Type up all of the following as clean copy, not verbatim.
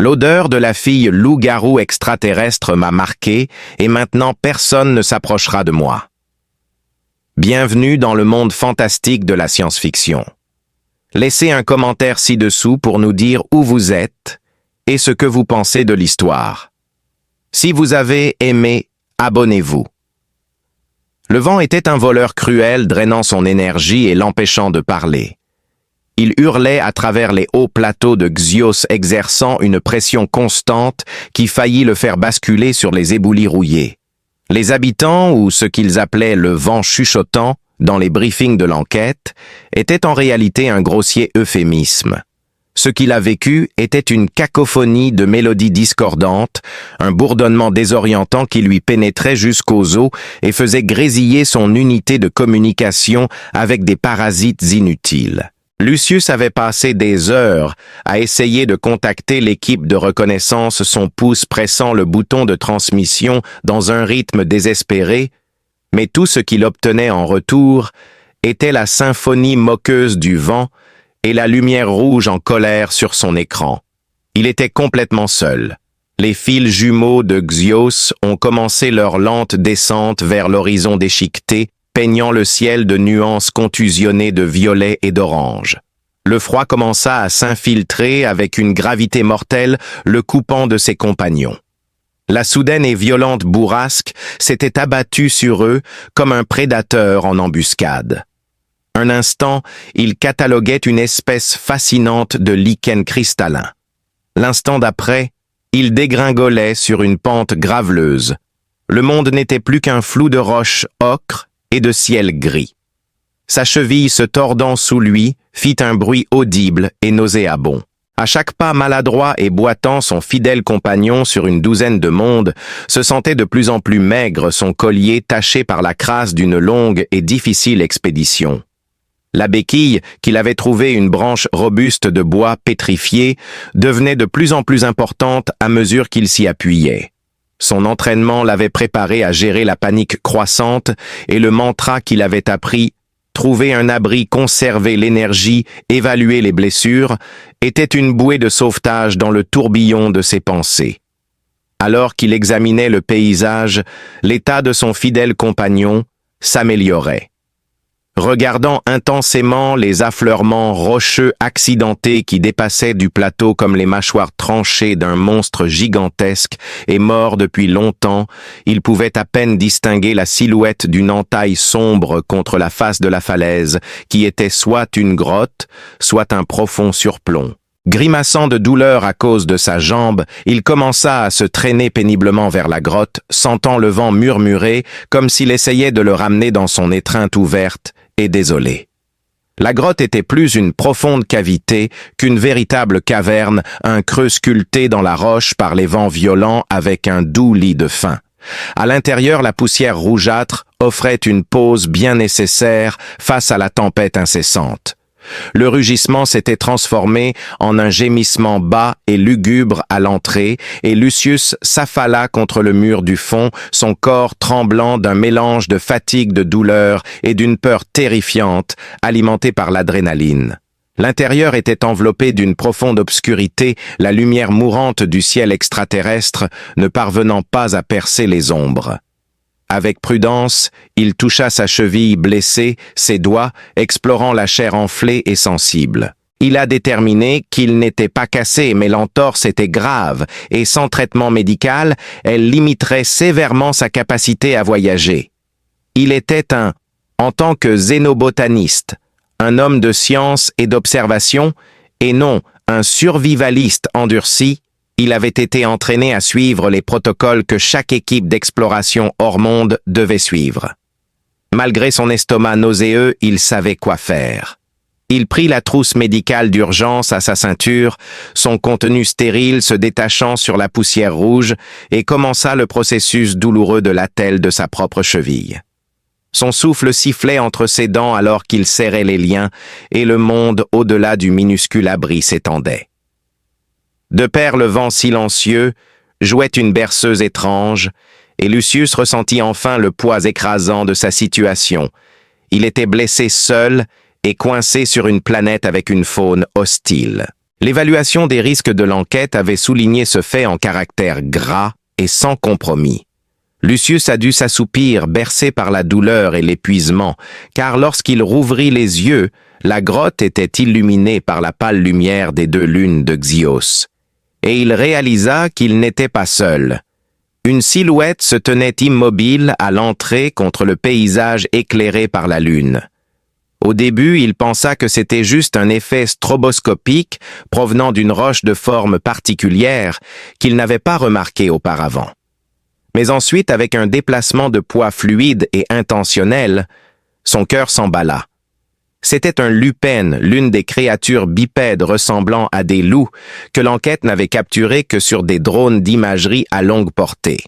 L'odeur de la fille loup-garou extraterrestre m'a marqué et maintenant personne ne s'approchera de moi. Bienvenue dans le monde fantastique de la science-fiction. Laissez un commentaire ci-dessous pour nous dire où vous êtes et ce que vous pensez de l'histoire. Si vous avez aimé, abonnez-vous. Le vent était un voleur cruel drainant son énergie et l'empêchant de parler. Il hurlait à travers les hauts plateaux de Xios exerçant une pression constante qui faillit le faire basculer sur les éboulis rouillés. Les habitants, ou ce qu'ils appelaient le vent chuchotant, dans les briefings de l'enquête, étaient en réalité un grossier euphémisme. Ce qu'il a vécu était une cacophonie de mélodies discordantes, un bourdonnement désorientant qui lui pénétrait jusqu'aux os et faisait grésiller son unité de communication avec des parasites inutiles. Lucius avait passé des heures à essayer de contacter l'équipe de reconnaissance, son pouce pressant le bouton de transmission dans un rythme désespéré, mais tout ce qu'il obtenait en retour était la symphonie moqueuse du vent et la lumière rouge en colère sur son écran. Il était complètement seul. Les fils jumeaux de Xios ont commencé leur lente descente vers l'horizon déchiqueté, peignant le ciel de nuances contusionnées de violet et d'orange. Le froid commença à s'infiltrer avec une gravité mortelle, le coupant de ses compagnons. La soudaine et violente bourrasque s'était abattue sur eux comme un prédateur en embuscade. Un instant, il cataloguait une espèce fascinante de lichen cristallin. L'instant d'après, il dégringolait sur une pente graveleuse. Le monde n'était plus qu'un flou de roches ocre et de ciel gris. Sa cheville se tordant sous lui fit un bruit audible et nauséabond. À chaque pas maladroit et boitant, son fidèle compagnon sur une douzaine de mondes se sentait de plus en plus maigre, son collier taché par la crasse d'une longue et difficile expédition. La béquille, qu'il avait trouvée une branche robuste de bois pétrifié, devenait de plus en plus importante à mesure qu'il s'y appuyait. Son entraînement l'avait préparé à gérer la panique croissante et le mantra qu'il avait appris, trouver un abri, conserver l'énergie, évaluer les blessures, était une bouée de sauvetage dans le tourbillon de ses pensées. Alors qu'il examinait le paysage, l'état de son fidèle compagnon s'améliorait. Regardant intensément les affleurements rocheux accidentés qui dépassaient du plateau comme les mâchoires tranchées d'un monstre gigantesque et mort depuis longtemps, il pouvait à peine distinguer la silhouette d'une entaille sombre contre la face de la falaise, qui était soit une grotte, soit un profond surplomb. Grimaçant de douleur à cause de sa jambe, il commença à se traîner péniblement vers la grotte, sentant le vent murmurer comme s'il essayait de le ramener dans son étreinte ouverte et désolé. La grotte était plus une profonde cavité qu'une véritable caverne, un creux sculpté dans la roche par les vents violents avec un doux lit de fin. À l'intérieur, la poussière rougeâtre offrait une pause bien nécessaire face à la tempête incessante. Le rugissement s'était transformé en un gémissement bas et lugubre à l'entrée, et Lucius s'affala contre le mur du fond, son corps tremblant d'un mélange de fatigue, de douleur et d'une peur terrifiante, alimentée par l'adrénaline. L'intérieur était enveloppé d'une profonde obscurité, la lumière mourante du ciel extraterrestre ne parvenant pas à percer les ombres. Avec prudence, il toucha sa cheville blessée, ses doigts, explorant la chair enflée et sensible. Il a déterminé qu'il n'était pas cassé, mais l'entorse était grave, et sans traitement médical, elle limiterait sévèrement sa capacité à voyager. Il était en tant que xénobotaniste, un homme de science et d'observation, et non un survivaliste endurci. Il avait été entraîné à suivre les protocoles que chaque équipe d'exploration hors monde devait suivre. Malgré son estomac nauséeux, il savait quoi faire. Il prit la trousse médicale d'urgence à sa ceinture, son contenu stérile se détachant sur la poussière rouge, et commença le processus douloureux de l'attelle de sa propre cheville. Son souffle sifflait entre ses dents alors qu'il serrait les liens, et le monde au-delà du minuscule abri s'étendait. De pair, le vent silencieux jouait une berceuse étrange, et Lucius ressentit enfin le poids écrasant de sa situation. Il était blessé seul et coincé sur une planète avec une faune hostile. L'évaluation des risques de l'enquête avait souligné ce fait en caractère gras et sans compromis. Lucius a dû s'assoupir, bercé par la douleur et l'épuisement, car lorsqu'il rouvrit les yeux, la grotte était illuminée par la pâle lumière des 2 lunes de Xios. Et il réalisa qu'il n'était pas seul. Une silhouette se tenait immobile à l'entrée contre le paysage éclairé par la lune. Au début, il pensa que c'était juste un effet stroboscopique provenant d'une roche de forme particulière qu'il n'avait pas remarqué auparavant. Mais ensuite, avec un déplacement de poids fluide et intentionnel, son cœur s'emballa. C'était un lupène, l'une des créatures bipèdes ressemblant à des loups, que l'enquête n'avait capturé que sur des drones d'imagerie à longue portée.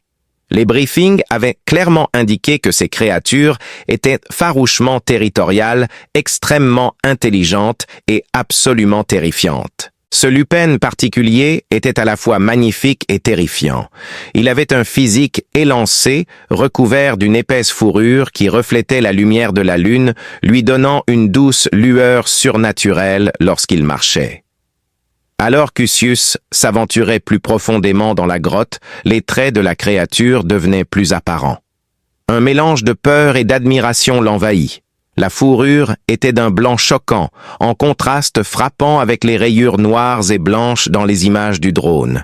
Les briefings avaient clairement indiqué que ces créatures étaient farouchement territoriales, extrêmement intelligentes et absolument terrifiantes. Ce lupène particulier était à la fois magnifique et terrifiant. Il avait un physique élancé, recouvert d'une épaisse fourrure qui reflétait la lumière de la lune, lui donnant une douce lueur surnaturelle lorsqu'il marchait. Alors qu'Usius s'aventurait plus profondément dans la grotte, les traits de la créature devenaient plus apparents. Un mélange de peur et d'admiration l'envahit. La fourrure était d'un blanc choquant, en contraste frappant avec les rayures noires et blanches dans les images du drone.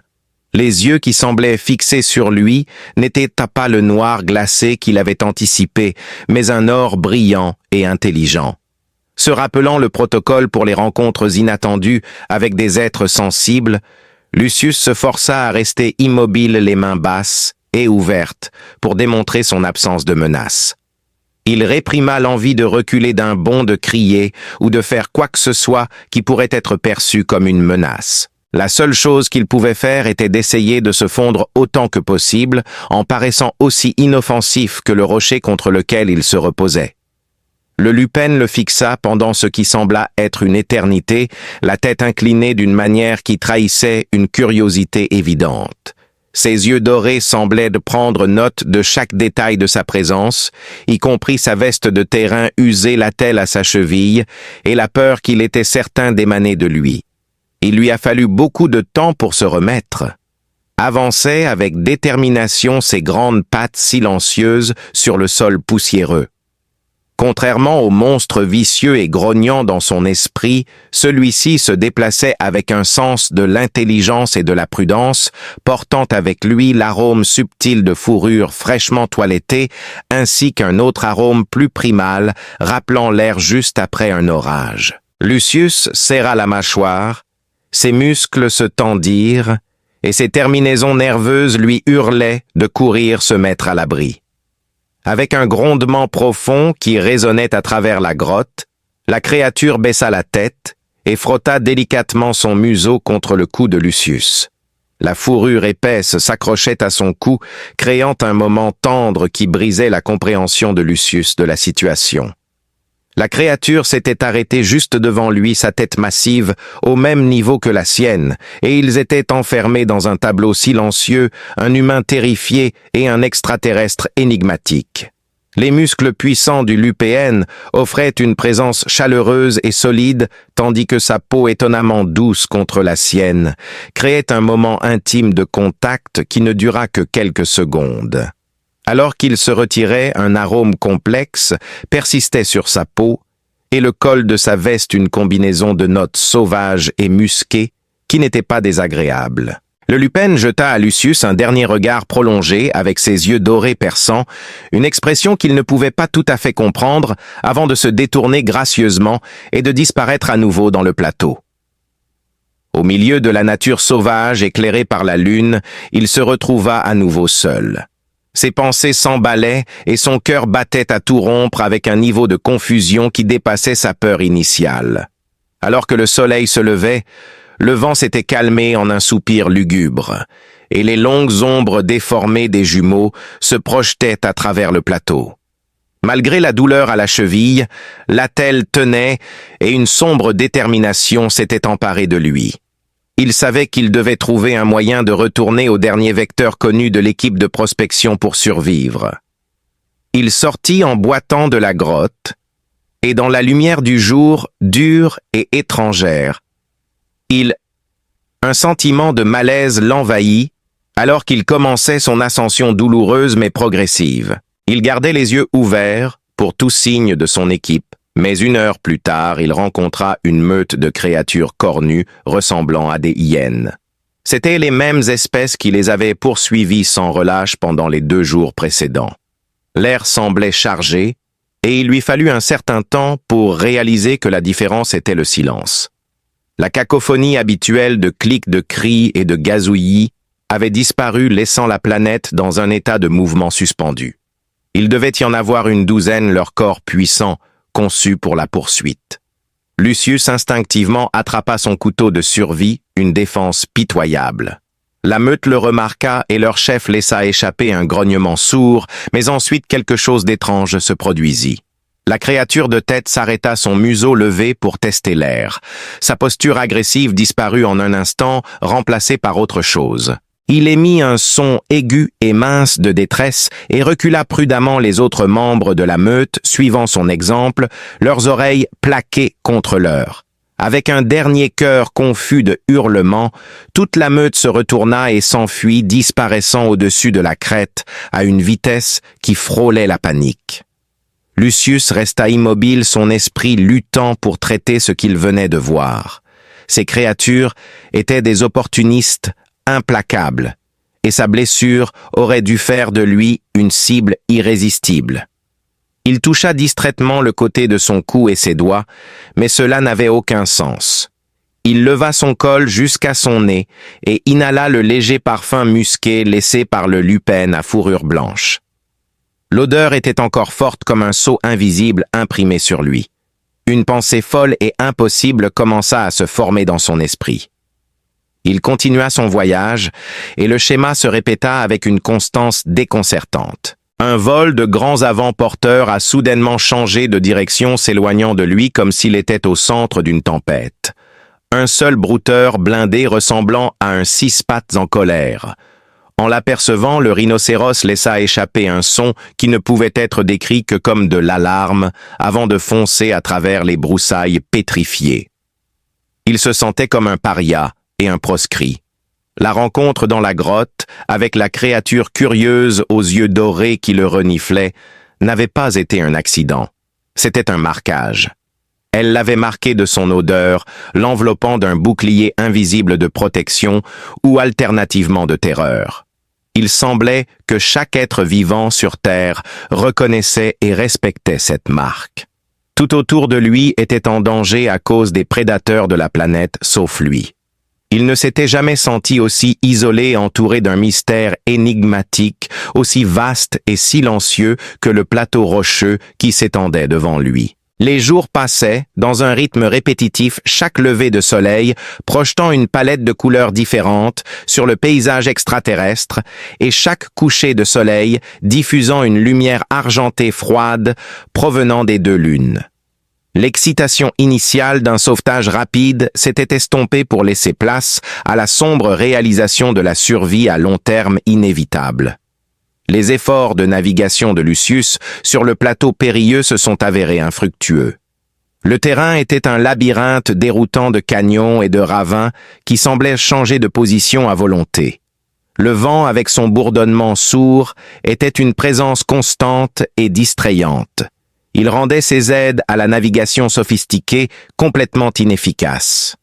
Les yeux qui semblaient fixés sur lui n'étaient pas le noir glacé qu'il avait anticipé, mais un or brillant et intelligent. Se rappelant le protocole pour les rencontres inattendues avec des êtres sensibles, Lucius se força à rester immobile, les mains basses et ouvertes, pour démontrer son absence de menace. Il réprima l'envie de reculer d'un bond, de crier ou de faire quoi que ce soit qui pourrait être perçu comme une menace. La seule chose qu'il pouvait faire était d'essayer de se fondre autant que possible en paraissant aussi inoffensif que le rocher contre lequel il se reposait. Le lupène le fixa pendant ce qui sembla être une éternité, la tête inclinée d'une manière qui trahissait une curiosité évidente. Ses yeux dorés semblaient de prendre note de chaque détail de sa présence, y compris sa veste de terrain usée l'attelle à sa cheville et la peur qu'il était certain d'émaner de lui. Il lui a fallu beaucoup de temps pour se remettre. Avançait avec détermination ses grandes pattes silencieuses sur le sol poussiéreux. Contrairement au monstre vicieux et grognant dans son esprit, celui-ci se déplaçait avec un sens de l'intelligence et de la prudence, portant avec lui l'arôme subtil de fourrure fraîchement toilettée, ainsi qu'un autre arôme plus primal, rappelant l'air juste après un orage. Lucius serra la mâchoire, ses muscles se tendirent, et ses terminaisons nerveuses lui hurlaient de courir se mettre à l'abri. Avec un grondement profond qui résonnait à travers la grotte, la créature baissa la tête et frotta délicatement son museau contre le cou de Lucius. La fourrure épaisse s'accrochait à son cou, créant un moment tendre qui brisait la compréhension de Lucius de la situation. La créature s'était arrêtée juste devant lui, sa tête massive, au même niveau que la sienne, et ils étaient enfermés dans un tableau silencieux, un humain terrifié et un extraterrestre énigmatique. Les muscles puissants du lupéen offraient une présence chaleureuse et solide, tandis que sa peau étonnamment douce contre la sienne créait un moment intime de contact qui ne dura que quelques secondes. Alors qu'il se retirait, un arôme complexe persistait sur sa peau, et le col de sa veste une combinaison de notes sauvages et musquées qui n'étaient pas désagréables. Le lupène jeta à Lucius un dernier regard prolongé avec ses yeux dorés perçants, une expression qu'il ne pouvait pas tout à fait comprendre avant de se détourner gracieusement et de disparaître à nouveau dans le plateau. Au milieu de la nature sauvage éclairée par la lune, il se retrouva à nouveau seul. Ses pensées s'emballaient et son cœur battait à tout rompre avec un niveau de confusion qui dépassait sa peur initiale. Alors que le soleil se levait, le vent s'était calmé en un soupir lugubre, et les longues ombres déformées des jumeaux se projetaient à travers le plateau. Malgré la douleur à la cheville, l'attelle tenait et une sombre détermination s'était emparée de lui. Il savait qu'il devait trouver un moyen de retourner au dernier vecteur connu de l'équipe de prospection pour survivre. Il sortit en boitant de la grotte, et dans la lumière du jour, dure et étrangère, il Un sentiment de malaise l'envahit, alors qu'il commençait son ascension douloureuse mais progressive. Il gardait les yeux ouverts pour tout signe de son équipe, mais 1 heure plus tard, il rencontra une meute de créatures cornues ressemblant à des hyènes. C'étaient les mêmes espèces qui les avaient poursuivis sans relâche pendant les 2 jours précédents. L'air semblait chargé, et il lui fallut un certain temps pour réaliser que la différence était le silence. La cacophonie habituelle de clics de cris et de gazouillis avait disparu, laissant la planète dans un état de mouvement suspendu. Il devait y en avoir une douzaine, leur corps puissant, conçu pour la poursuite. Lucius instinctivement attrapa son couteau de survie, une défense pitoyable. La meute le remarqua et leur chef laissa échapper un grognement sourd, mais ensuite quelque chose d'étrange se produisit. La créature de tête s'arrêta, son museau levé pour tester l'air. Sa posture agressive disparut en un instant, remplacée par autre chose. Il émit un son aigu et mince de détresse et recula prudemment. Les autres membres de la meute, suivant son exemple, leurs oreilles plaquées contre leur. Avec un dernier chœur confus de hurlements, toute la meute se retourna et s'enfuit, disparaissant au-dessus de la crête à une vitesse qui frôlait la panique. Lucius resta immobile, son esprit luttant pour traiter ce qu'il venait de voir. Ces créatures étaient des opportunistes implacables, et sa blessure aurait dû faire de lui une cible irrésistible. Il toucha distraitement le côté de son cou et ses doigts, mais cela n'avait aucun sens. Il leva son col jusqu'à son nez et inhala le léger parfum musqué laissé par le lupin à fourrure blanche. L'odeur était encore forte comme un sceau invisible imprimé sur lui. Une pensée folle et impossible commença à se former dans son esprit. Il continua son voyage, et le schéma se répéta avec une constance déconcertante. Un vol de grands avant-porteurs a soudainement changé de direction, s'éloignant de lui comme s'il était au centre d'une tempête. Un seul brouteur blindé ressemblant à un 6 pattes en colère. En l'apercevant, le rhinocéros laissa échapper un son qui ne pouvait être décrit que comme de l'alarme avant de foncer à travers les broussailles pétrifiées. Il se sentait comme un paria et un proscrit. La rencontre dans la grotte, avec la créature curieuse aux yeux dorés qui le reniflait, n'avait pas été un accident. C'était un marquage. Elle l'avait marqué de son odeur, l'enveloppant d'un bouclier invisible de protection ou alternativement de terreur. Il semblait que chaque être vivant sur Terre reconnaissait et respectait cette marque. Tout autour de lui était en danger à cause des prédateurs de la planète, sauf lui. Il ne s'était jamais senti aussi isolé, entouré d'un mystère énigmatique, aussi vaste et silencieux que le plateau rocheux qui s'étendait devant lui. Les jours passaient, dans un rythme répétitif, chaque lever de soleil projetant une palette de couleurs différentes sur le paysage extraterrestre et chaque coucher de soleil diffusant une lumière argentée froide provenant des 2 lunes. L'excitation initiale d'un sauvetage rapide s'était estompée pour laisser place à la sombre réalisation de la survie à long terme inévitable. Les efforts de navigation de Lucius sur le plateau périlleux se sont avérés infructueux. Le terrain était un labyrinthe déroutant de canyons et de ravins qui semblaient changer de position à volonté. Le vent, avec son bourdonnement sourd, était une présence constante et distrayante. Il rendait ses aides à la navigation sophistiquée complètement inefficaces.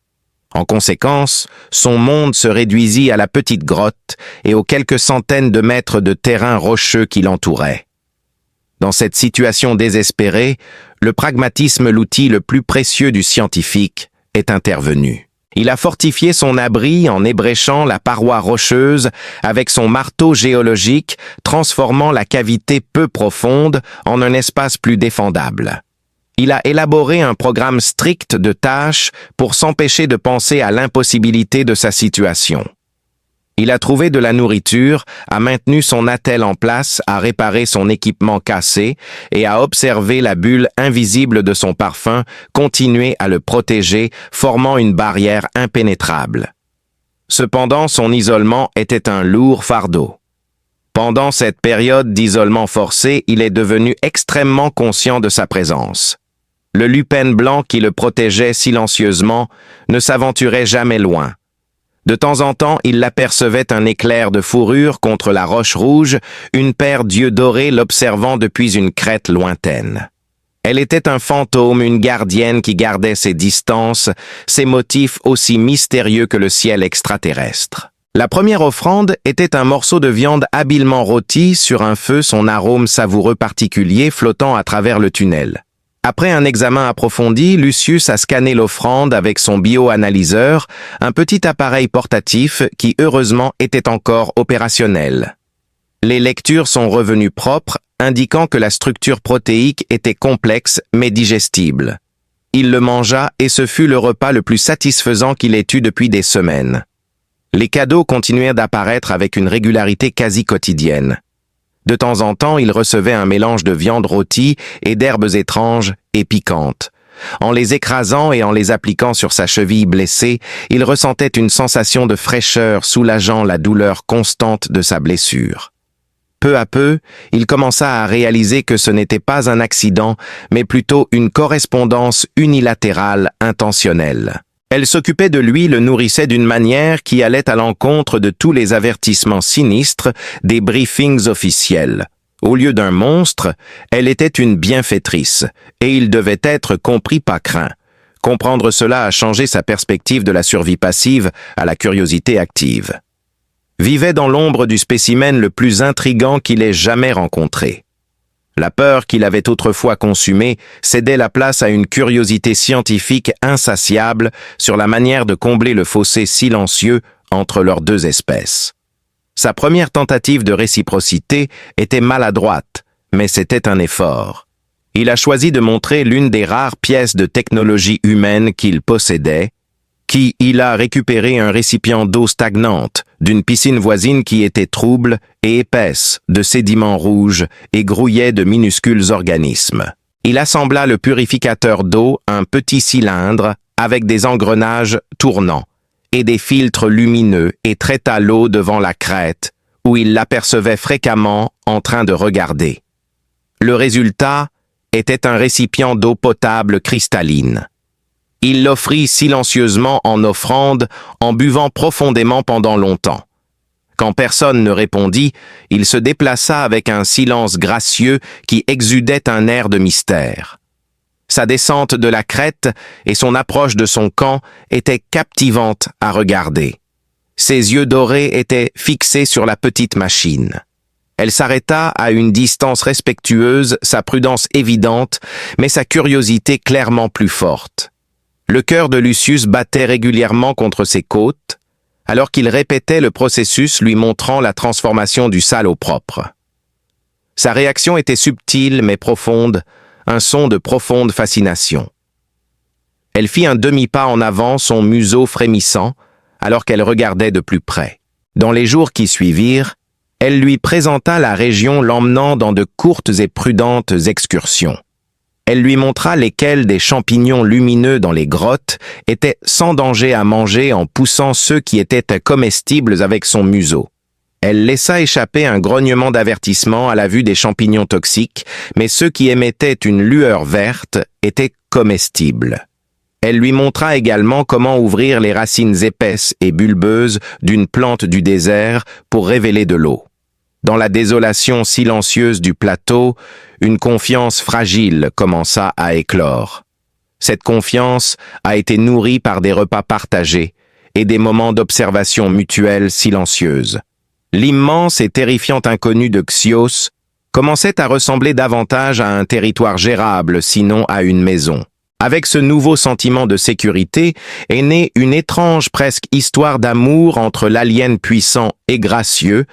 En conséquence, son monde se réduisit à la petite grotte et aux quelques centaines de mètres de terrain rocheux qui l'entouraient. Dans cette situation désespérée, le pragmatisme, l'outil le plus précieux du scientifique, est intervenu. Il a fortifié son abri en ébréchant la paroi rocheuse avec son marteau géologique, transformant la cavité peu profonde en un espace plus défendable. Il a élaboré un programme strict de tâches pour s'empêcher de penser à l'impossibilité de sa situation. Il a trouvé de la nourriture, a maintenu son attelle en place, a réparé son équipement cassé et a observé la bulle invisible de son parfum continuer à le protéger, formant une barrière impénétrable. Cependant, son isolement était un lourd fardeau. Pendant cette période d'isolement forcé, il est devenu extrêmement conscient de sa présence. Le lupin blanc qui le protégeait silencieusement ne s'aventurait jamais loin. De temps en temps, il apercevait un éclair de fourrure contre la roche rouge, une paire d'yeux dorés l'observant depuis une crête lointaine. Elle était un fantôme, une gardienne qui gardait ses distances, ses motifs aussi mystérieux que le ciel extraterrestre. La première offrande était un morceau de viande habilement rôti sur un feu, son arôme savoureux particulier flottant à travers le tunnel. Après un examen approfondi, Lucius a scanné l'offrande avec son bioanalyseur, un petit appareil portatif qui heureusement était encore opérationnel. Les lectures sont revenues propres, indiquant que la structure protéique était complexe mais digestible. Il le mangea et ce fut le repas le plus satisfaisant qu'il ait eu depuis des semaines. Les cadeaux continuèrent d'apparaître avec une régularité quasi quotidienne. De temps en temps, il recevait un mélange de viande rôtie et d'herbes étranges et piquantes. En les écrasant et en les appliquant sur sa cheville blessée, il ressentait une sensation de fraîcheur soulageant la douleur constante de sa blessure. Peu à peu, il commença à réaliser que ce n'était pas un accident, mais plutôt une correspondance unilatérale intentionnelle. Elle s'occupait de lui, le nourrissait d'une manière qui allait à l'encontre de tous les avertissements sinistres des briefings officiels. Au lieu d'un monstre, elle était une bienfaitrice, et il devait être compris pas craint. Comprendre cela a changé sa perspective de la survie passive à la curiosité active. Vivait dans l'ombre du spécimen le plus intrigant qu'il ait jamais rencontré. La peur qu'il avait autrefois consumée cédait la place à une curiosité scientifique insatiable sur la manière de combler le fossé silencieux entre leurs deux espèces. Sa première tentative de réciprocité était maladroite, mais c'était un effort. Il a choisi de montrer l'une des rares pièces de technologie humaine qu'il possédait, il a récupéré un récipient d'eau stagnante d'une piscine voisine qui était trouble et épaisse de sédiments rouges et grouillait de minuscules organismes. Il assembla le purificateur d'eau, un petit cylindre avec des engrenages tournants et des filtres lumineux et traita l'eau devant la crête où il l'apercevait fréquemment en train de regarder. Le résultat était un récipient d'eau potable cristalline. Il l'offrit silencieusement en offrande, en buvant profondément pendant longtemps. Quand personne ne répondit, il se déplaça avec un silence gracieux qui exudait un air de mystère. Sa descente de la crête et son approche de son camp étaient captivantes à regarder. Ses yeux dorés étaient fixés sur la petite machine. Elle s'arrêta à une distance respectueuse, sa prudence évidente, mais sa curiosité clairement plus forte. Le cœur de Lucius battait régulièrement contre ses côtes, alors qu'il répétait le processus lui montrant la transformation du sale au propre. Sa réaction était subtile mais profonde, un son de profonde fascination. Elle fit un demi-pas en avant, son museau frémissant, alors qu'elle regardait de plus près. Dans les jours qui suivirent, elle lui présenta la région l'emmenant dans de courtes et prudentes excursions. Elle lui montra lesquels des champignons lumineux dans les grottes étaient sans danger à manger en poussant ceux qui étaient comestibles avec son museau. Elle laissa échapper un grognement d'avertissement à la vue des champignons toxiques, mais ceux qui émettaient une lueur verte étaient comestibles. Elle lui montra également comment ouvrir les racines épaisses et bulbeuses d'une plante du désert pour révéler de l'eau. Dans la désolation silencieuse du plateau, une confiance fragile commença à éclore. Cette confiance a été nourrie par des repas partagés et des moments d'observation mutuelle silencieuse. L'immense et terrifiant inconnu de Xios commençait à ressembler davantage à un territoire gérable, sinon à une maison. Avec ce nouveau sentiment de sécurité est née une étrange presque histoire d'amour entre l'alien puissant et gracieux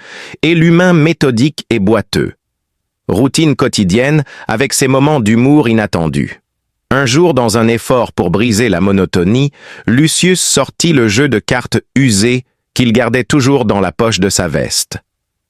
et l'humain méthodique et boiteux. Routine quotidienne avec ses moments d'humour inattendus. Un jour, dans un effort pour briser la monotonie, Lucius sortit le jeu de cartes usé qu'il gardait toujours dans la poche de sa veste.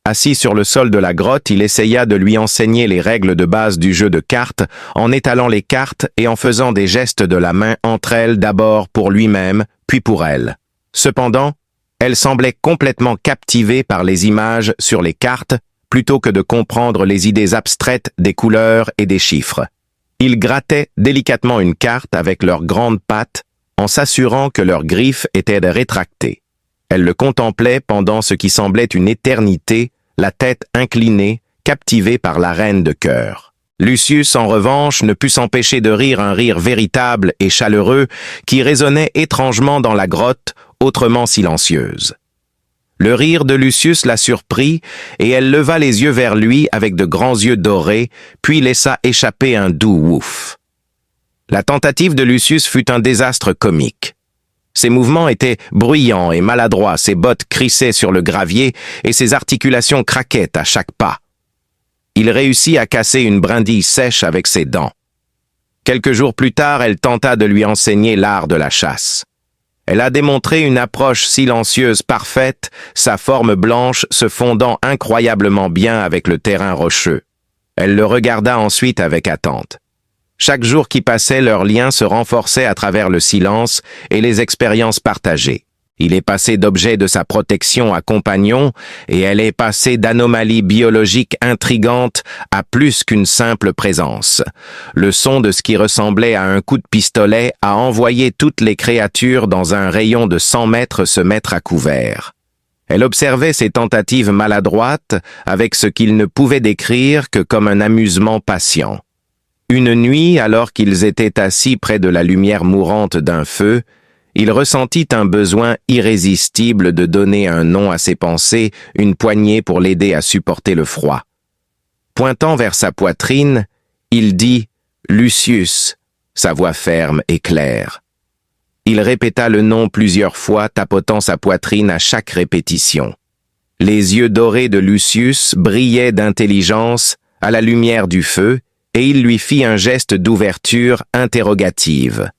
Assis sur le sol de la grotte, il essaya de lui enseigner les règles de base du jeu de cartes en étalant les cartes et en faisant des gestes de la main entre elles d'abord pour lui-même, puis pour elle. Cependant, elle semblait complètement captivée par les images sur les cartes plutôt que de comprendre les idées abstraites des couleurs et des chiffres. Il grattait délicatement une carte avec leurs grandes pattes en s'assurant que leurs griffes étaient rétractées. Elle le contemplait pendant ce qui semblait une éternité, la tête inclinée, captivée par la reine de cœur. Lucius, en revanche, ne put s'empêcher de rire un rire véritable et chaleureux qui résonnait étrangement dans la grotte, autrement silencieuse. Le rire de Lucius la surprit, et elle leva les yeux vers lui avec de grands yeux dorés, puis laissa échapper un doux ouf. La tentative de Lucius fut un désastre comique. Ses mouvements étaient bruyants et maladroits, ses bottes crissaient sur le gravier et ses articulations craquaient à chaque pas. Il réussit à casser une brindille sèche avec ses dents. Quelques jours plus tard, elle tenta de lui enseigner l'art de la chasse. Elle a démontré une approche silencieuse parfaite, sa forme blanche se fondant incroyablement bien avec le terrain rocheux. Elle le regarda ensuite avec attente. Chaque jour qui passait, leur lien se renforçait à travers le silence et les expériences partagées. Il est passé d'objet de sa protection à compagnon, et elle est passée d'anomalies biologiques intrigantes à plus qu'une simple présence. Le son de ce qui ressemblait à un coup de pistolet a envoyé toutes les créatures dans un rayon de 100 mètres se mettre à couvert. Elle observait ces tentatives maladroites avec ce qu'il ne pouvait décrire que comme un amusement patient. Une nuit, alors qu'ils étaient assis près de la lumière mourante d'un feu, il ressentit un besoin irrésistible de donner un nom à ses pensées, une poignée pour l'aider à supporter le froid. Pointant vers sa poitrine, il dit « Lucius », sa voix ferme et claire. Il répéta le nom plusieurs fois, tapotant sa poitrine à chaque répétition. Les yeux dorés de Lucius brillaient d'intelligence à la lumière du feu, et il lui fit un geste d'ouverture interrogative.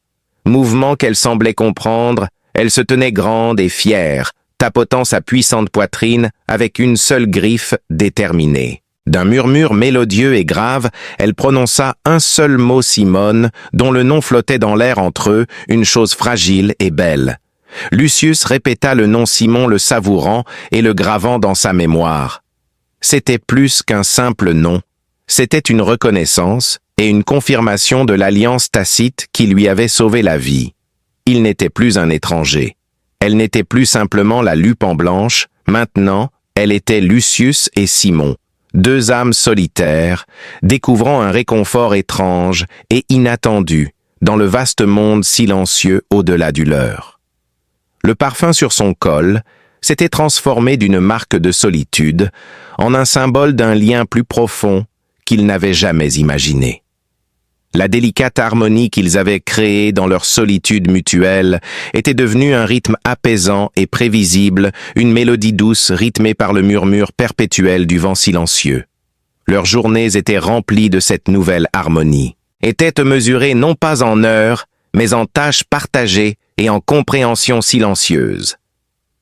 Mouvement qu'elle semblait comprendre, elle se tenait grande et fière, tapotant sa puissante poitrine avec une seule griffe déterminée. D'un murmure mélodieux et grave, elle prononça un seul mot Simone, dont le nom flottait dans l'air entre eux, une chose fragile et belle. Lucius répéta le nom Simon le savourant et le gravant dans sa mémoire. C'était plus qu'un simple nom, c'était une reconnaissance et une confirmation de l'alliance tacite qui lui avait sauvé la vie. Il n'était plus un étranger. Elle n'était plus simplement la Lupan blanche, maintenant, elle était Lucius et Simon, deux âmes solitaires, découvrant un réconfort étrange et inattendu dans le vaste monde silencieux au-delà du leur. Le parfum sur son col s'était transformé d'une marque de solitude en un symbole d'un lien plus profond qu'ils n'avaient jamais imaginé. La délicate harmonie qu'ils avaient créée dans leur solitude mutuelle était devenue un rythme apaisant et prévisible, une mélodie douce rythmée par le murmure perpétuel du vent silencieux. Leurs journées étaient remplies de cette nouvelle harmonie, étaient mesurées non pas en heures, mais en tâches partagées et en compréhension silencieuse.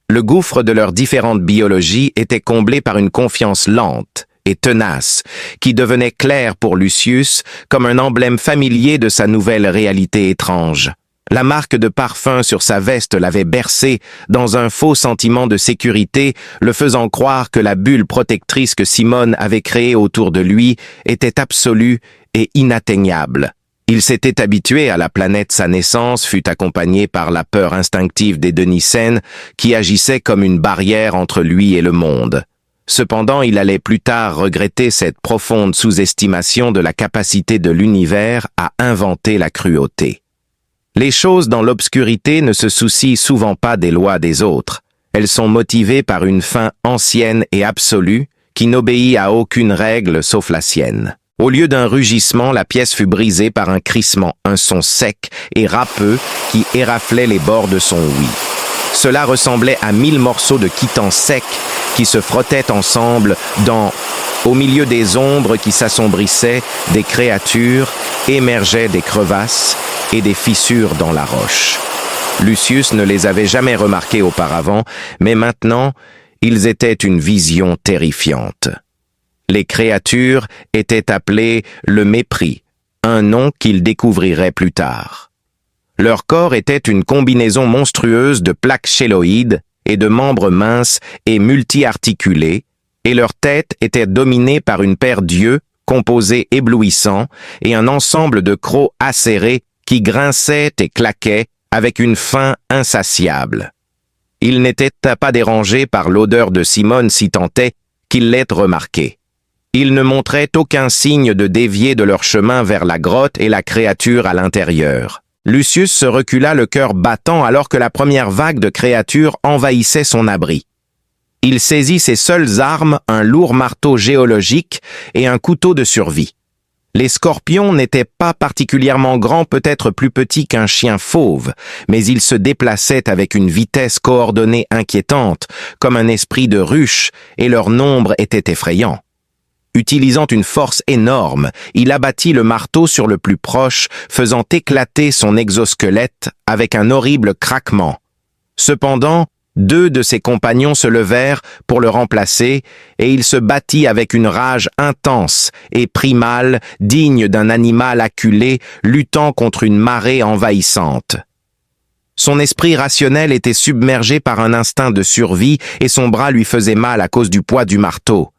Le gouffre de leurs différentes biologies était comblé par une confiance lente et tenace, qui devenait clair pour Lucius comme un emblème familier de sa nouvelle réalité étrange. La marque de parfum sur sa veste l'avait bercé dans un faux sentiment de sécurité, le faisant croire que la bulle protectrice que Simone avait créée autour de lui était absolue et inatteignable. Il s'était habitué à la planète sa naissance fut accompagnée par la peur instinctive des Denisènes qui agissait comme une barrière entre lui et le monde. Cependant, il allait plus tard regretter cette profonde sous-estimation de la capacité de l'univers à inventer la cruauté. Les choses dans l'obscurité ne se soucient souvent pas des lois des autres. Elles sont motivées par une fin ancienne et absolue qui n'obéit à aucune règle sauf la sienne. Au lieu d'un rugissement, la pièce fut brisée par un crissement, un son sec et râpeux qui éraflait les bords de son ouïe. Cela ressemblait à 1000 morceaux de quitan sec qui se frottaient ensemble au milieu des ombres qui s'assombrissaient, des créatures émergeaient des crevasses et des fissures dans la roche. Lucius ne les avait jamais remarqués auparavant, mais maintenant, ils étaient une vision terrifiante. Les créatures étaient appelées le mépris, un nom qu'il découvrirait plus tard. Leur corps était une combinaison monstrueuse de plaques chéloïdes et de membres minces et multi-articulés, et leur tête était dominée par une paire d'yeux composés éblouissants et un ensemble de crocs acérés qui grinçaient et claquaient avec une faim insatiable. Il n'était pas dérangé par l'odeur de Simone si tant est qu'il l'ait remarqué. Ils ne montraient aucun signe de dévier de leur chemin vers la grotte et la créature à l'intérieur. Lucius se recula le cœur battant alors que la première vague de créatures envahissait son abri. Il saisit ses seules armes, un lourd marteau géologique et un couteau de survie. Les scorpions n'étaient pas particulièrement grands, peut-être plus petits qu'un chien fauve, mais ils se déplaçaient avec une vitesse coordonnée inquiétante, comme un esprit de ruche, et leur nombre était effrayant. Utilisant une force énorme, il abattit le marteau sur le plus proche, faisant éclater son exosquelette avec un horrible craquement. Cependant, 2 de ses compagnons se levèrent pour le remplacer, et il se battit avec une rage intense et primale, digne d'un animal acculé, luttant contre une marée envahissante. Son esprit rationnel était submergé par un instinct de survie et son bras lui faisait mal à cause du poids du marteau.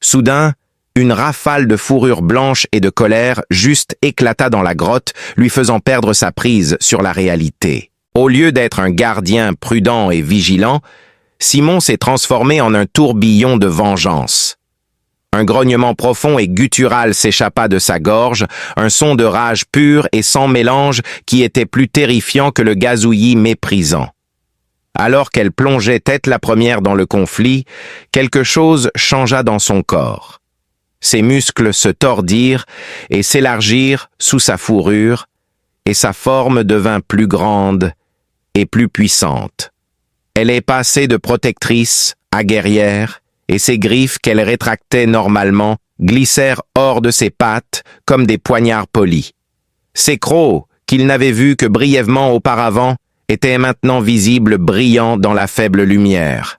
Soudain, une rafale de fourrure blanche et de colère juste éclata dans la grotte, lui faisant perdre sa prise sur la réalité. Au lieu d'être un gardien prudent et vigilant, Simon s'est transformé en un tourbillon de vengeance. Un grognement profond et guttural s'échappa de sa gorge, un son de rage pure et sans mélange qui était plus terrifiant que le gazouillis méprisant. Alors qu'elle plongeait tête la première dans le conflit, quelque chose changea dans son corps. Ses muscles se tordirent et s'élargirent sous sa fourrure, et sa forme devint plus grande et plus puissante. Elle est passée de protectrice à guerrière, et ses griffes qu'elle rétractait normalement glissèrent hors de ses pattes comme des poignards polis. Ses crocs, qu'il n'avait vus que brièvement auparavant, étaient maintenant visibles brillants dans la faible lumière.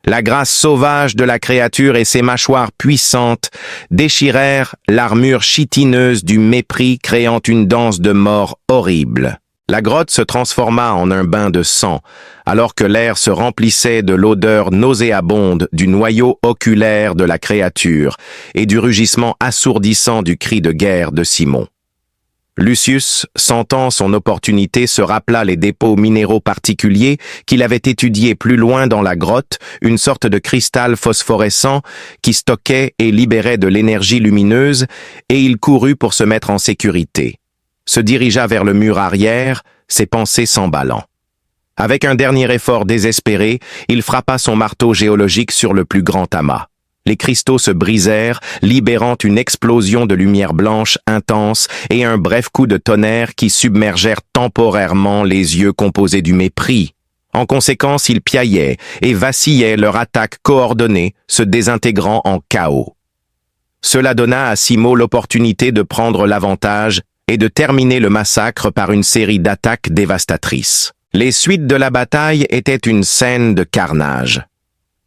La grâce sauvage de la créature et ses mâchoires puissantes déchirèrent l'armure chitineuse du mépris, créant une danse de mort horrible. La grotte se transforma en un bain de sang, alors que l'air se remplissait de l'odeur nauséabonde du noyau oculaire de la créature et du rugissement assourdissant du cri de guerre de Simon. Lucius, sentant son opportunité, se rappela les dépôts minéraux particuliers qu'il avait étudiés plus loin dans la grotte, une sorte de cristal phosphorescent qui stockait et libérait de l'énergie lumineuse, et il courut pour se mettre en sécurité. Se dirigea vers le mur arrière, ses pensées s'emballant. Avec un dernier effort désespéré, il frappa son marteau géologique sur le plus grand amas. Les cristaux se brisèrent, libérant une explosion de lumière blanche intense et un bref coup de tonnerre qui submergèrent temporairement les yeux composés du mépris. En conséquence, ils piaillaient et vacillaient, leur attaque coordonnée, se désintégrant en chaos. Cela donna à Simon l'opportunité de prendre l'avantage et de terminer le massacre par une série d'attaques dévastatrices. Les suites de la bataille étaient une scène de carnage.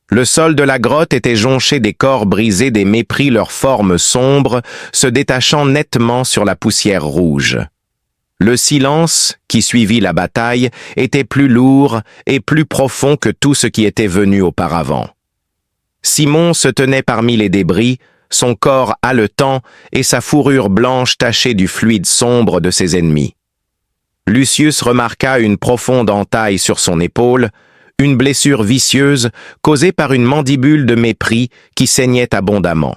Le sol de la grotte était jonché des corps brisés des mépris, leurs formes sombres, se détachant nettement sur la poussière rouge. Le silence, qui suivit la bataille, était plus lourd et plus profond que tout ce qui était venu auparavant. Simon se tenait parmi les débris, son corps haletant et sa fourrure blanche tachée du fluide sombre de ses ennemis. Lucius remarqua une profonde entaille sur son épaule, une blessure vicieuse causée par une mandibule de mépris qui saignait abondamment.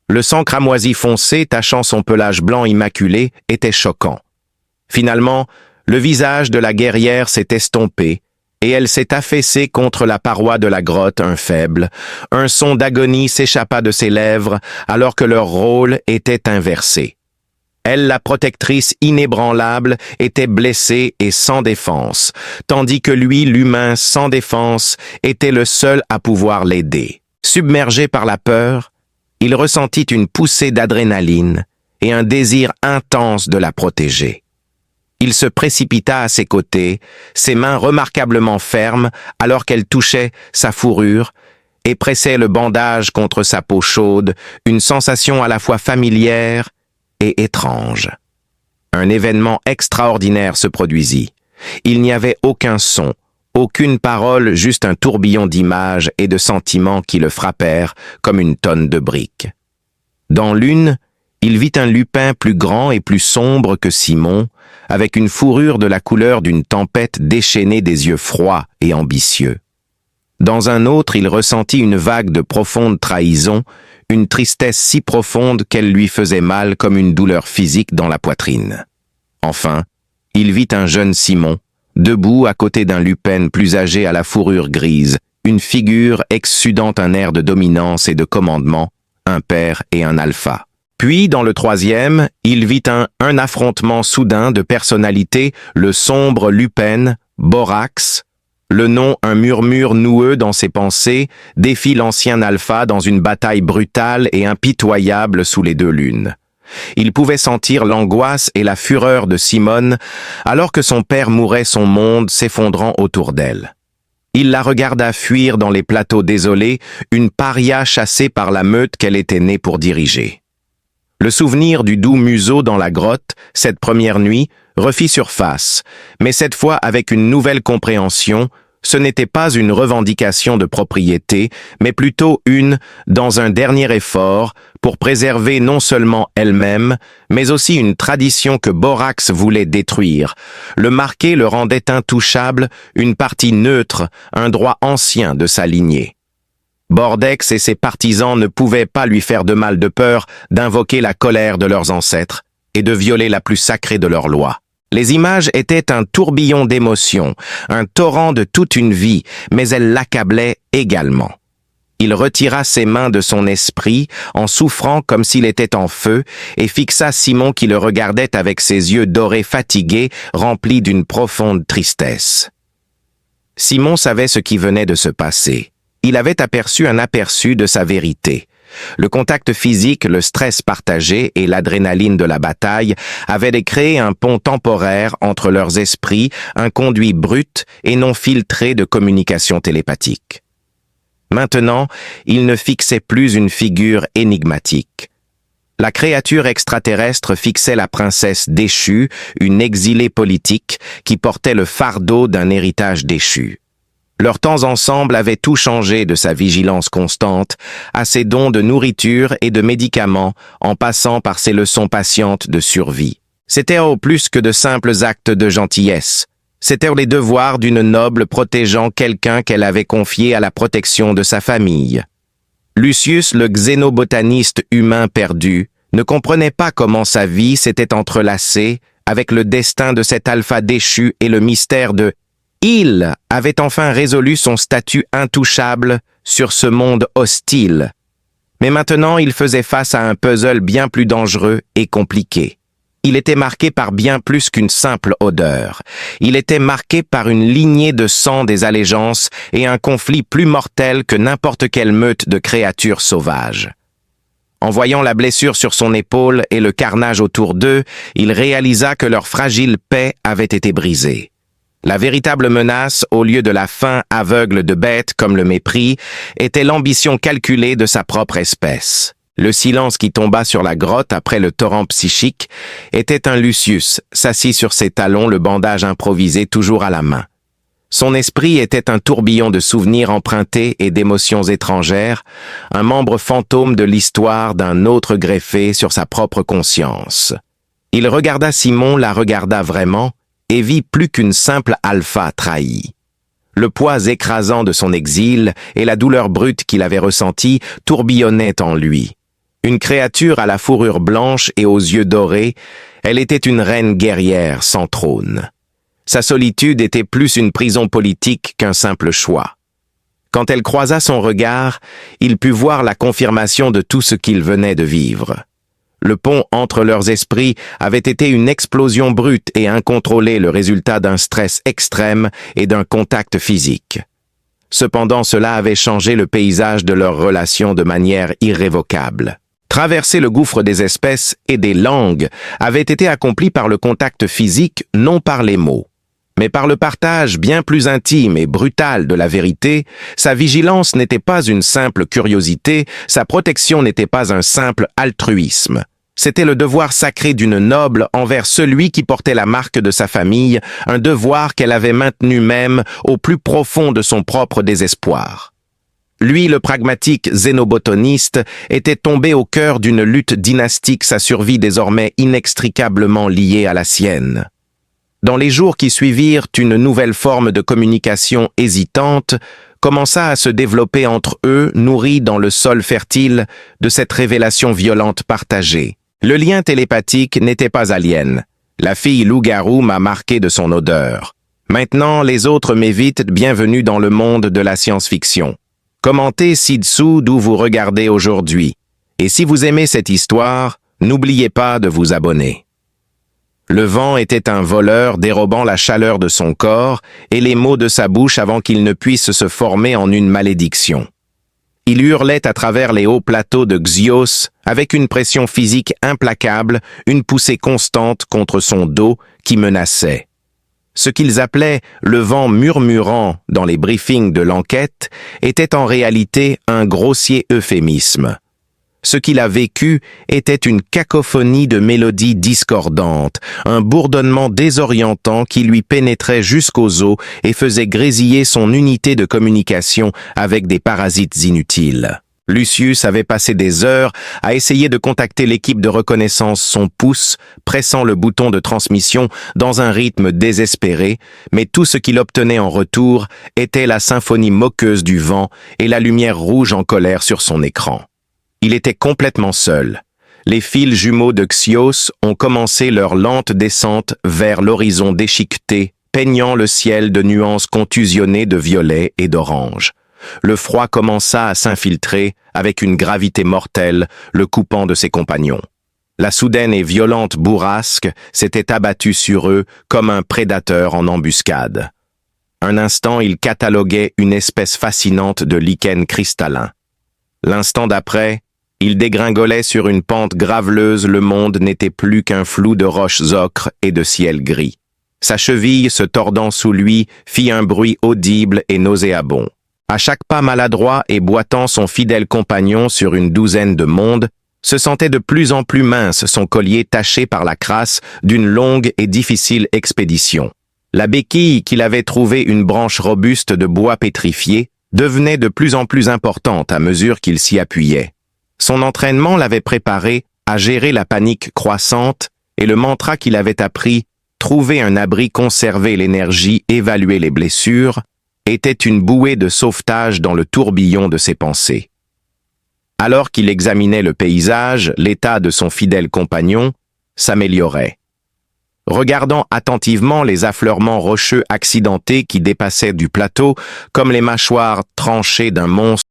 Le sang cramoisi foncé tachant son pelage blanc immaculé était choquant. Finalement, le visage de la guerrière s'est estompé, et elle s'est affaissée contre la paroi de la grotte, un son d'agonie s'échappa de ses lèvres alors que leur rôle était inversé. Elle, la protectrice inébranlable, était blessée et sans défense, tandis que lui, l'humain sans défense, était le seul à pouvoir l'aider. Submergé par la peur, il ressentit une poussée d'adrénaline et un désir intense de la protéger. Il se précipita à ses côtés, ses mains remarquablement fermes alors qu'elle touchait sa fourrure et pressait le bandage contre sa peau chaude, une sensation à la fois familière et étrange. Un événement extraordinaire se produisit. Il n'y avait aucun son, aucune parole, juste un tourbillon d'images et de sentiments qui le frappèrent comme une tonne de briques. Dans l'une, il vit un lupin plus grand et plus sombre que Simon, avec une fourrure de la couleur d'une tempête déchaînée, des yeux froids et ambitieux. Dans un autre, il ressentit une vague de profonde trahison, une tristesse si profonde qu'elle lui faisait mal comme une douleur physique dans la poitrine. Enfin, il vit un jeune Simon, debout à côté d'un Lupin plus âgé à la fourrure grise, une figure exsudant un air de dominance et de commandement, un père et un alpha. Puis, dans le troisième, il vit un affrontement soudain de personnalités, le sombre Lupin, Borax. Le nom, un murmure noueux dans ses pensées, défie l'ancien alpha dans une bataille brutale et impitoyable sous les deux lunes. Il pouvait sentir l'angoisse et la fureur de Simone alors que son père mourait, son monde s'effondrant autour d'elle. Il la regarda fuir dans les plateaux désolés, une paria chassée par la meute qu'elle était née pour diriger. Le souvenir du doux museau dans la grotte, cette première nuit, refit surface, mais cette fois avec une nouvelle compréhension. Ce n'était pas une revendication de propriété, mais plutôt dans un dernier effort, pour préserver non seulement elle-même, mais aussi une tradition que Borax voulait détruire. Le marquer le rendait intouchable, une partie neutre, un droit ancien de sa lignée. Bordex et ses partisans ne pouvaient pas lui faire de mal de peur d'invoquer la colère de leurs ancêtres et de violer la plus sacrée de leurs lois. Les images étaient un tourbillon d'émotions, un torrent de toute une vie, mais elles l'accablaient également. Il retira ses mains de son esprit, en souffrant comme s'il était en feu, et fixa Simon qui le regardait avec ses yeux dorés fatigués, remplis d'une profonde tristesse. Simon savait ce qui venait de se passer. Il avait aperçu un aperçu de sa vérité. Le contact physique, le stress partagé et l'adrénaline de la bataille avaient créé un pont temporaire entre leurs esprits, un conduit brut et non filtré de communication télépathique. Maintenant, il ne fixait plus une figure énigmatique. La créature extraterrestre fixait la princesse déchue, une exilée politique qui portait le fardeau d'un héritage déchu. Leurs temps ensemble avaient tout changé de sa vigilance constante, à ses dons de nourriture et de médicaments, en passant par ses leçons patientes de survie. C'étaient plus que de simples actes de gentillesse. C'étaient les devoirs d'une noble protégeant quelqu'un qu'elle avait confié à la protection de sa famille. Lucius, le xénobotaniste humain perdu, ne comprenait pas comment sa vie s'était entrelacée avec le destin de cet alpha déchu et le mystère de il avait enfin résolu son statut intouchable sur ce monde hostile. Mais maintenant, il faisait face à un puzzle bien plus dangereux et compliqué. Il était marqué par bien plus qu'une simple odeur. Il était marqué par une lignée de sang des allégeances et un conflit plus mortel que n'importe quelle meute de créatures sauvages. En voyant la blessure sur son épaule et le carnage autour d'eux, il réalisa que leur fragile paix avait été brisée. La véritable menace, au lieu de la faim aveugle de bêtes comme le mépris, était l'ambition calculée de sa propre espèce. Le silence qui tomba sur la grotte après le torrent psychique était un Lucius, s'assis sur ses talons, le bandage improvisé toujours à la main. Son esprit était un tourbillon de souvenirs empruntés et d'émotions étrangères, un membre fantôme de l'histoire d'un autre greffé sur sa propre conscience. Il regarda Simon, la regarda vraiment, et vit plus qu'une simple alpha trahie. Le poids écrasant de son exil et la douleur brute qu'il avait ressentie tourbillonnaient en lui. Une créature à la fourrure blanche et aux yeux dorés, elle était une reine guerrière sans trône. Sa solitude était plus une prison politique qu'un simple choix. Quand elle croisa son regard, il put voir la confirmation de tout ce qu'il venait de vivre. Le pont entre leurs esprits avait été une explosion brute et incontrôlée, le résultat d'un stress extrême et d'un contact physique. Cependant, cela avait changé le paysage de leur relation de manière irrévocable. Traverser le gouffre des espèces et des langues avait été accompli par le contact physique, non par les mots. Mais par le partage bien plus intime et brutal de la vérité, sa vigilance n'était pas une simple curiosité, sa protection n'était pas un simple altruisme. C'était le devoir sacré d'une noble envers celui qui portait la marque de sa famille, un devoir qu'elle avait maintenu même au plus profond de son propre désespoir. Lui, le pragmatique xénobotaniste, était tombé au cœur d'une lutte dynastique, sa survie désormais inextricablement liée à la sienne. Dans les jours qui suivirent, une nouvelle forme de communication hésitante commença à se développer entre eux, nourri dans le sol fertile de cette révélation violente partagée. Le lien télépathique n'était pas alien. La fille loup-garou m'a marqué de son odeur. Maintenant, les autres m'évitent, bienvenue dans le monde de la science-fiction. Commentez ci-dessous d'où vous regardez aujourd'hui. Et si vous aimez cette histoire, n'oubliez pas de vous abonner. Le vent était un voleur dérobant la chaleur de son corps et les mots de sa bouche avant qu'il ne puisse se former en une malédiction. Il hurlait à travers les hauts plateaux de Xios avec une pression physique implacable, une poussée constante contre son dos qui menaçait. Ce qu'ils appelaient le vent murmurant dans les briefings de l'enquête était en réalité un grossier euphémisme. Ce qu'il a vécu était une cacophonie de mélodies discordantes, un bourdonnement désorientant qui lui pénétrait jusqu'aux os et faisait grésiller son unité de communication avec des parasites inutiles. Lucius avait passé des heures à essayer de contacter l'équipe de reconnaissance, son pouce pressant le bouton de transmission dans un rythme désespéré, mais tout ce qu'il obtenait en retour était la symphonie moqueuse du vent et la lumière rouge en colère sur son écran. Il était complètement seul. Les fils jumeaux de Xios ont commencé leur lente descente vers l'horizon déchiqueté, peignant le ciel de nuances contusionnées de violet et d'orange. Le froid commença à s'infiltrer avec une gravité mortelle, le coupant de ses compagnons. La soudaine et violente bourrasque s'était abattue sur eux comme un prédateur en embuscade. Un instant, ils cataloguaient une espèce fascinante de lichen cristallin. L'instant d'après, il dégringolait sur une pente graveleuse, le monde n'était plus qu'un flou de roches ocres et de ciel gris. Sa cheville, se tordant sous lui, fit un bruit audible et nauséabond. À chaque pas maladroit et boitant, son fidèle compagnon sur une douzaine de mondes se sentait de plus en plus mince, son collier taché par la crasse d'une longue et difficile expédition. La béquille qu'il avait trouvée une branche robuste de bois pétrifié devenait de plus en plus importante à mesure qu'il s'y appuyait. Son entraînement l'avait préparé à gérer la panique croissante et le mantra qu'il avait appris, trouver un abri, conserver l'énergie, évaluer les blessures, était une bouée de sauvetage dans le tourbillon de ses pensées. Alors qu'il examinait le paysage, l'état de son fidèle compagnon s'améliorait. Regardant attentivement les affleurements rocheux accidentés qui dépassaient du plateau comme les mâchoires tranchées d'un monstre,